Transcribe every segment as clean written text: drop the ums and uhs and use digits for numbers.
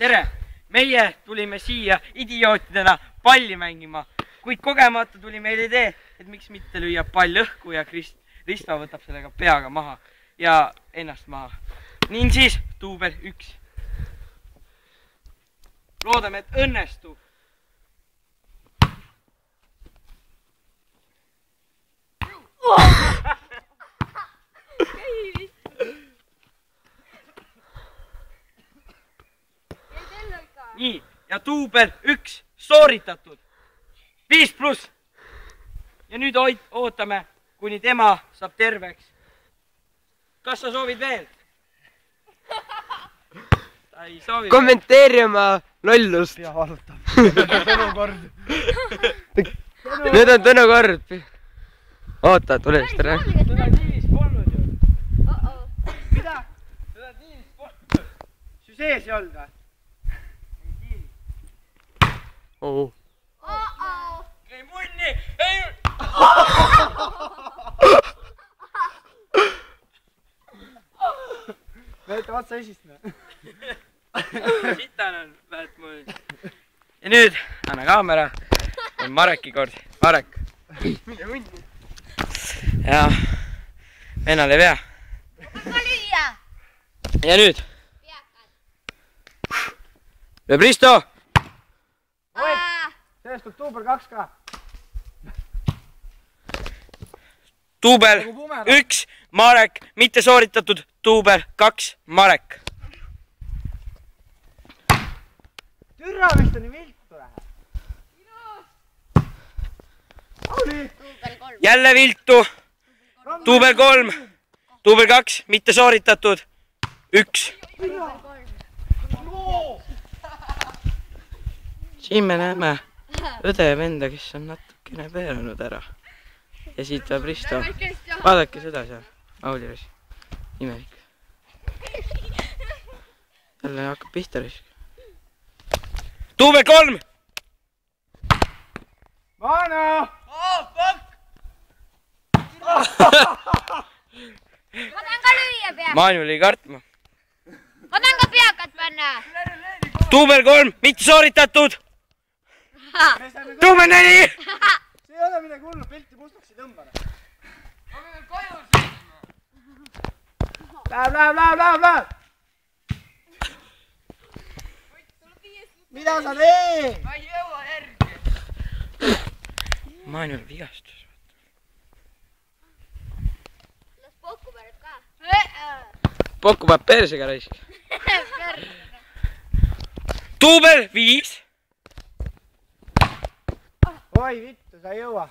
tere! Meie tulime siia idiootidena palli mängima, kuid kogemata tuli meil idee, et miks mitte lüüa pall õhku ja Risto võtab sellega peaga maha ja ennast maha. Nii siis duubel 1. Loodame, et õnnestub. Nii, ja duubel 1 sooritatud. 5+. Ja nüüd ootame, kuni tema saab terveks. Kas sa soovid veel? Ta ei soovi veel. Kommenteeri oma lollust. Pea valutab. Tõnu kord. Nüüd on Tõnu kord. Oota, tule vist ära. Seda tiivis polnud ju. Mida? Seda tiivis polnud. Su sees ei olnud või? Oh. Ei munni! Ei! Võeta vatsa esist. Sitan on vähet mul. Ja nüüd, anna kaamera. On Mareki kord. Marek. Mine munni. Ja, vennal ei vea. Ma lüüa! Ja nüüd. Lööb Risto. Sellest tuleb duubel 2 ka. Duubel 1, Marek, mitte sooritatud, duubel 2, Marek. Türa vist on nii viltu läheb. Jälle viltu. Duubel 3, duubel 2, mitte sooritatud, 1. Siin me näeme õde ja venda, kes on natukene pööranud ära. Ja siit tuleb Risto. Vaadake seda seal, Auliris. Imelik. Jälle hakkab pihta risk. Duubel 3! Manu! Ma tahan ka lüüa peakat. Manu oli kartma. Ma tahan ka peakat panna. Duubel 3, mitte sooritatud! Duubel 4! See ei ole midagi hullu, pilti mustaks ei tõmba. Läheb! Mida sa teed? Ma ei jõua järgi. Manul vigastus. Las Poku pärast ka. Poku peab persega raisk. Duubel 5! Oi vittu, sa ei jõua.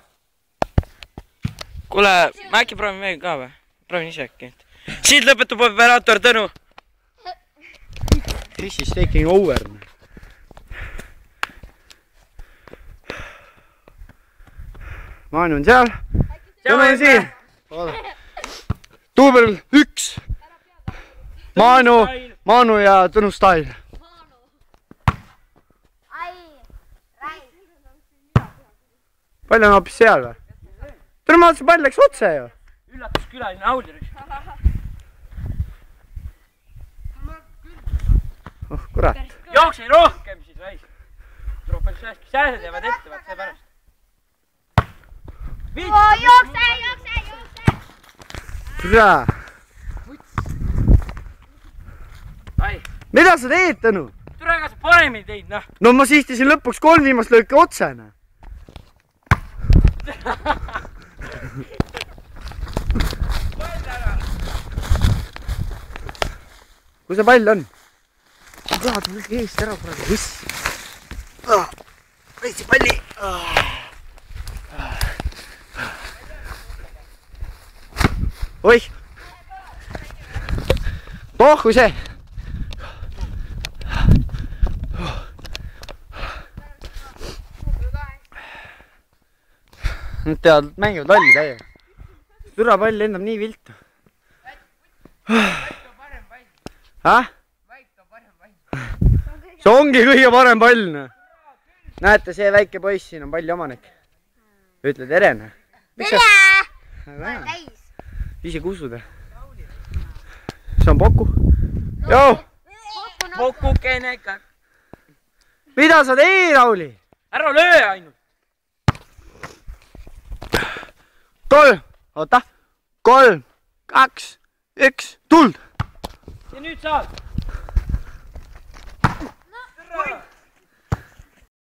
Kuule, ma äkki proovin veel ka või? Proovin ise äkki. Siit lõpetab operaator Tõnu. This is taking over. Manu on seal. Tõnu on siin. Duubel 1. Manu ja Tõnu style. Pall on hoopis seal või? Tõnu ma mõtlesin, pall läks otse ju. Üllatuskülaline Auliris. Oh kurat. Jookse rohkem siis raisk. Tuleb palju sääski. Sääsed jäävad ette, vaat seepärast. Jookse! Türa. Ai. Mida sa teed, Tõnu? Tule ega sa paremini teid, noh. No ma sihtisin lõpuks 3 viimast lööki otsena. Kus see pall on? Tea, ta lõi eest ära praegu. Võss. Võitsi palli. Oih. Pohku see. Nad teavad, mängivad lolli täiega. Türa pall lendab nii viltu. See ongi kõige parem pall. Näete, see väike poiss siin on palli omanik. Ütle tere. Tere! Ise kusuda. See on Poku. Joo! Pokukene kak. mida sa teed, Rauli? ära löö ainult. oota. 3, 2, 1, tuld! ja nüüd saad.